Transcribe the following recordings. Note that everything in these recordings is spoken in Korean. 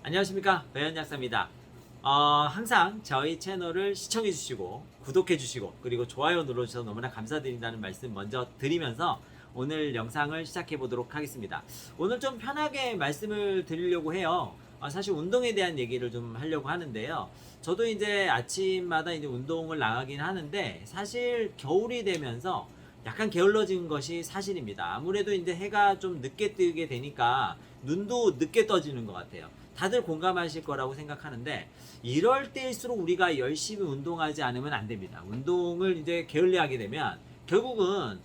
안녕하십니까, 배현약사입니다. 항상 저희 채널을 시청해 주시고 구독해 주시고 그리고 좋아요 눌러 주셔서 너무나 감사드린다는 말씀 먼저 드리면서 오늘 영상을 시작해 보도록 하겠습니다. 오늘 좀 편하게 말씀을 드리려고 해요. 사실 운동에 대한 얘기를 좀 하려고 하는데요. 저도 이제 아침마다 이제 운동을 나가긴 하는데 사실 겨울이 되면서 약간 게을러진 것이 사실입니다. 아무래도 이제 해가 좀 늦게 뜨게 되니까 눈도 늦게 떠지는 것 같아요. 다들 공감하실 거라고 생각하는데 이럴 때일수록 우리가 열심히 운동하지 않으면 안 됩니다. 운동을 이제 게을리하게 되면 결국은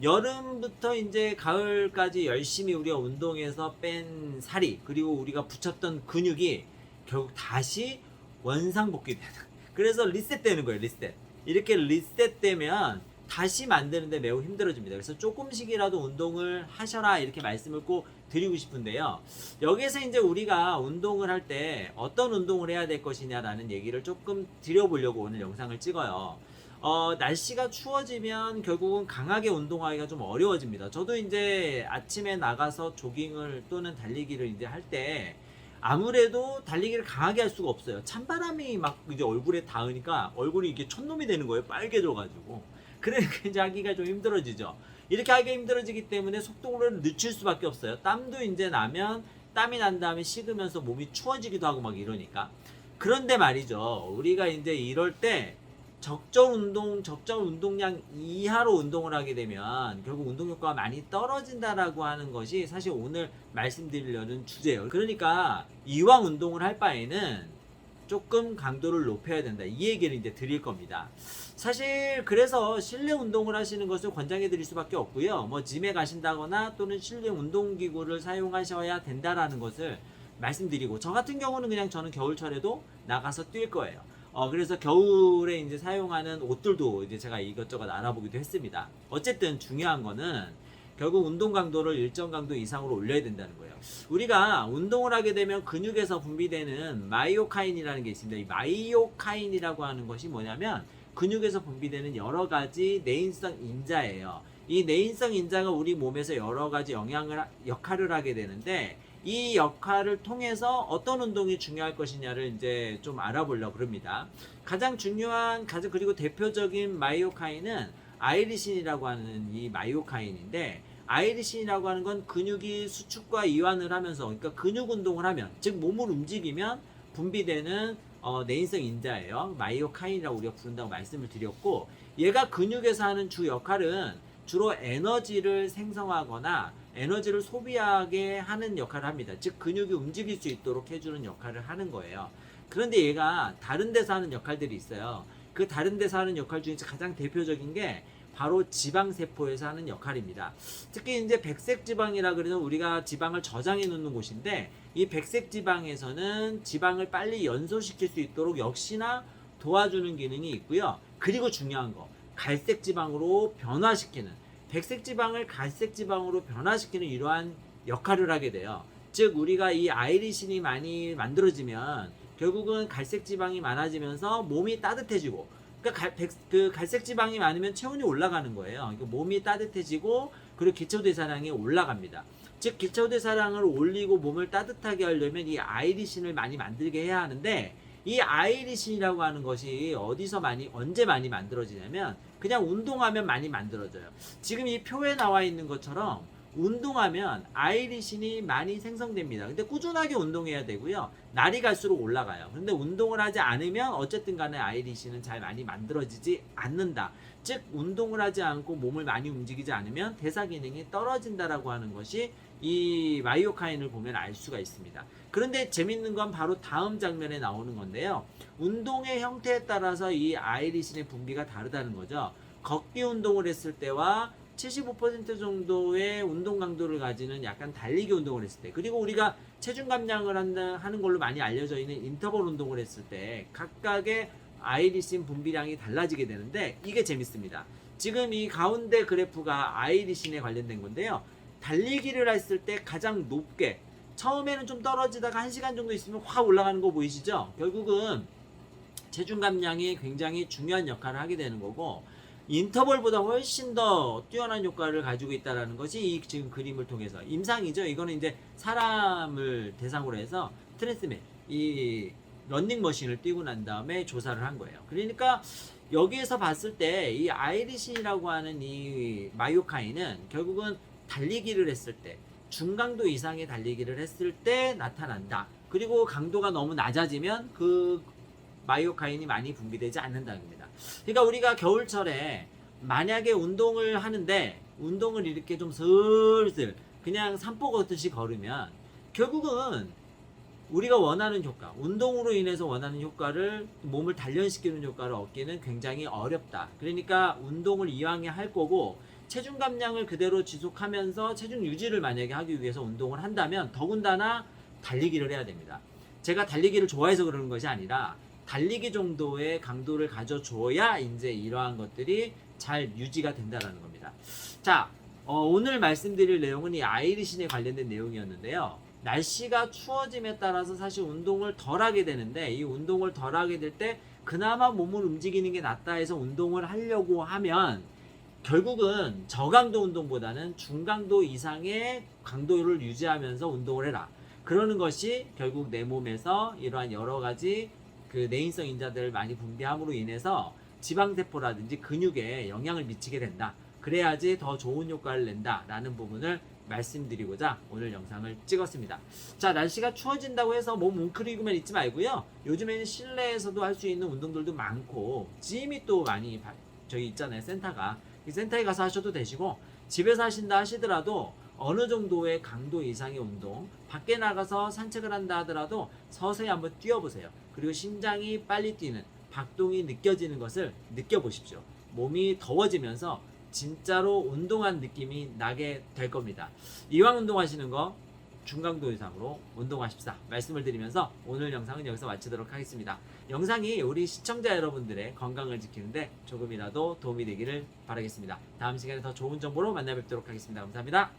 여름부터 이제 가을까지 열심히 우리가 운동해서 뺀 살이 그리고 우리가 붙였던 근육이 결국 다시 원상복귀 되는, 그래서 리셋되는 거예요. 리셋. 이렇게 리셋되면 다시 만드는데 매우 힘들어집니다. 그래서 조금씩이라도 운동을 하셔라 이렇게 말씀을 꼭 드리고 싶은데요. 여기서 이제 우리가 운동을 할 때 어떤 운동을 해야 될 것이냐라는 얘기를 조금 드려보려고 오늘 영상을 찍어요. 날씨가 추워지면 결국은 강하게 운동하기가 좀 어려워집니다. 저도 이제 아침에 나가서 조깅을 또는 달리기를 이제 할 때 아무래도 달리기를 강하게 할 수가 없어요. 찬바람이 막 이제 얼굴에 닿으니까 얼굴이 이게 촌놈이 되는 거예요. 빨개져가지고. 그러니까 이제 하기가 좀 힘들어지죠. 이렇게 하기가 힘들어지기 때문에 속도를 늦출 수밖에 없어요. 땀도 이제 나면 땀이 난 다음에 식으면서 몸이 추워지기도 하고 막 이러니까. 그런데 말이죠. 우리가 이제 이럴 때 적정 운동량 이하로 운동을 하게 되면 결국 운동 효과가 많이 떨어진다라고 하는 것이 사실 오늘 말씀드리려는 주제예요. 그러니까 이왕 운동을 할 바에는 조금 강도를 높여야 된다. 이 얘기를 이제 드릴 겁니다. 사실 그래서 실내 운동을 하시는 것을 권장해 드릴 수밖에 없고요. 뭐 짐에 가신다거나 또는 실내 운동기구를 사용하셔야 된다라는 것을 말씀드리고, 저 같은 경우는 그냥 저는 겨울철에도 나가서 뛸 거예요. 그래서 겨울에 이제 사용하는 옷들도 이제 제가 이것저것 알아보기도 했습니다. 어쨌든 중요한 거는 결국 운동 강도를 일정 강도 이상으로 올려야 된다는 거예요. 우리가 운동을 하게 되면 근육에서 분비되는 마이오카인이라는 게 있습니다. 이 마이오카인이라고 하는 것이 뭐냐면 근육에서 분비되는 여러 가지 내인성 인자예요. 이 내인성 인자가 우리 몸에서 여러 가지 역할을 하게 되는데, 이 역할을 통해서 어떤 운동이 중요할 것이냐를 이제 좀 알아보려고 합니다. 가장 중요한, 그리고 대표적인 마이오카인은 아이리신이라고 하는 이 마이오카인인데, 아이리신이라고 하는 건 근육이 수축과 이완을 하면서, 그러니까 근육 운동을 하면, 즉 몸을 움직이면 분비되는 내인성 인자예요. 마이오카인이라고 우리가 부른다고 말씀을 드렸고, 얘가 근육에서 하는 주 역할은 주로 에너지를 생성하거나 에너지를 소비하게 하는 역할을 합니다. 즉 근육이 움직일 수 있도록 해주는 역할을 하는 거예요. 그런데 얘가 다른 데서 하는 역할들이 있어요. 그 다른 데서 하는 역할 중에서 가장 대표적인 게 바로 지방세포에서 하는 역할입니다. 특히 이제 백색지방이라 그래서 우리가 지방을 저장해 놓는 곳인데, 이 백색지방에서는 지방을 빨리 연소시킬 수 있도록 역시나 도와주는 기능이 있고요. 그리고 중요한 거, 갈색지방으로 변화시키는, 백색지방을 갈색지방으로 변화시키는 이러한 역할을 하게 돼요. 즉 우리가 이 아이리신이 많이 만들어지면 결국은 갈색지방이 많아지면서 몸이 따뜻해지고, 그러니까 갈색지방이 많으면 체온이 올라가는 거예요. 그러니까 몸이 따뜻해지고 그리고 기초대사량이 올라갑니다. 즉 기초대사량을 올리고 몸을 따뜻하게 하려면 이 아이리신을 많이 만들게 해야 하는데, 이 아이리신이라고 하는 것이 언제 많이 만들어지냐면 그냥 운동하면 많이 만들어져요. 지금 이 표에 나와 있는 것처럼 운동하면 아이리신이 많이 생성됩니다. 근데 꾸준하게 운동해야 되고요. 날이 갈수록 올라가요. 근데 운동을 하지 않으면 어쨌든 간에 아이리신은 잘 많이 만들어지지 않는다. 즉 운동을 하지 않고 몸을 많이 움직이지 않으면 대사 기능이 떨어진다라고 하는 것이 이 마이오카인을 보면 알 수가 있습니다. 그런데 재밌는 건 바로 다음 장면에 나오는 건데요. 운동의 형태에 따라서 이 아이리신의 분비가 다르다는 거죠. 걷기 운동을 했을 때와 75% 정도의 운동 강도를 가지는 약간 달리기 운동을 했을 때, 그리고 우리가 체중 감량을 하는 걸로 많이 알려져 있는 인터벌 운동을 했을 때 각각의 아이리신 분비량이 달라지게 되는데, 이게 재밌습니다. 지금 이 가운데 그래프가 아이리신에 관련된 건데요. 달리기를 했을 때 가장 높게, 처음에는 좀 떨어지다가 1시간 정도 있으면 확 올라가는 거 보이시죠? 결국은 체중 감량이 굉장히 중요한 역할을 하게 되는 거고, 인터벌보다 훨씬 더 뛰어난 효과를 가지고 있다는 것이 이 지금 그림을 통해서 임상이죠. 이거는 이제 사람을 대상으로 해서 트랜스맨 이 런닝머신을 뛰고 난 다음에 조사를 한 거예요. 그러니까 여기에서 봤을 때 이 아이리신이라고 하는 이 마이오카인은 결국은 달리기를 했을 때 중강도 이상의 달리기를 했을 때 나타난다. 그리고 강도가 너무 낮아지면 그 마이오카인이 많이 분비되지 않는다는 겁니다. 그러니까 우리가 겨울철에 만약에 운동을 하는데 운동을 이렇게 좀 슬슬 그냥 산보 걷듯이 걸으면 결국은 우리가 원하는 효과, 운동으로 인해서 원하는 효과를 몸을 단련시키는 효과를 얻기는 굉장히 어렵다. 그러니까 운동을 이왕에 할 거고 체중 감량을 그대로 지속하면서 체중 유지를 만약에 하기 위해서 운동을 한다면 더군다나 달리기를 해야 됩니다. 제가 달리기를 좋아해서 그러는 것이 아니라 달리기 정도의 강도를 가져줘야 이제 이러한 것들이 잘 유지가 된다는 겁니다. 자, 오늘 말씀드릴 내용은 이 아이리신에 관련된 내용이었는데요. 날씨가 추워짐에 따라서 사실 운동을 덜 하게 되는데 이 운동을 덜 하게 될 때 그나마 몸을 움직이는 게 낫다 해서 운동을 하려고 하면 결국은 저강도 운동보다는 중강도 이상의 강도를 유지하면서 운동을 해라. 그러는 것이 결국 내 몸에서 이러한 여러 가지 그 내인성 인자들을 많이 분비함으로 인해서 지방세포라든지 근육에 영향을 미치게 된다. 그래야지 더 좋은 효과를 낸다라는 부분을 말씀드리고자 오늘 영상을 찍었습니다. 자, 날씨가 추워진다고 해서 몸 웅크리고만 있지 말고요. 요즘에는 실내에서도 할 수 있는 운동들도 많고 짐이 또 많이 저기 있잖아요. 센터가. 이 센터에 가서 하셔도 되시고 집에서 하신다 하시더라도 어느 정도의 강도 이상의 운동 밖에 나가서 산책을 한다 하더라도 서서히 한번 뛰어보세요. 그리고 심장이 빨리 뛰는 박동이 느껴지는 것을 느껴보십시오. 몸이 더워지면서 진짜로 운동한 느낌이 나게 될 겁니다. 이왕 운동하시는 거 중강도 이상으로 운동하십사 말씀을 드리면서 오늘 영상은 여기서 마치도록 하겠습니다. 영상이 우리 시청자 여러분들의 건강을 지키는데 조금이라도 도움이 되기를 바라겠습니다. 다음 시간에 더 좋은 정보로 만나 뵙도록 하겠습니다. 감사합니다.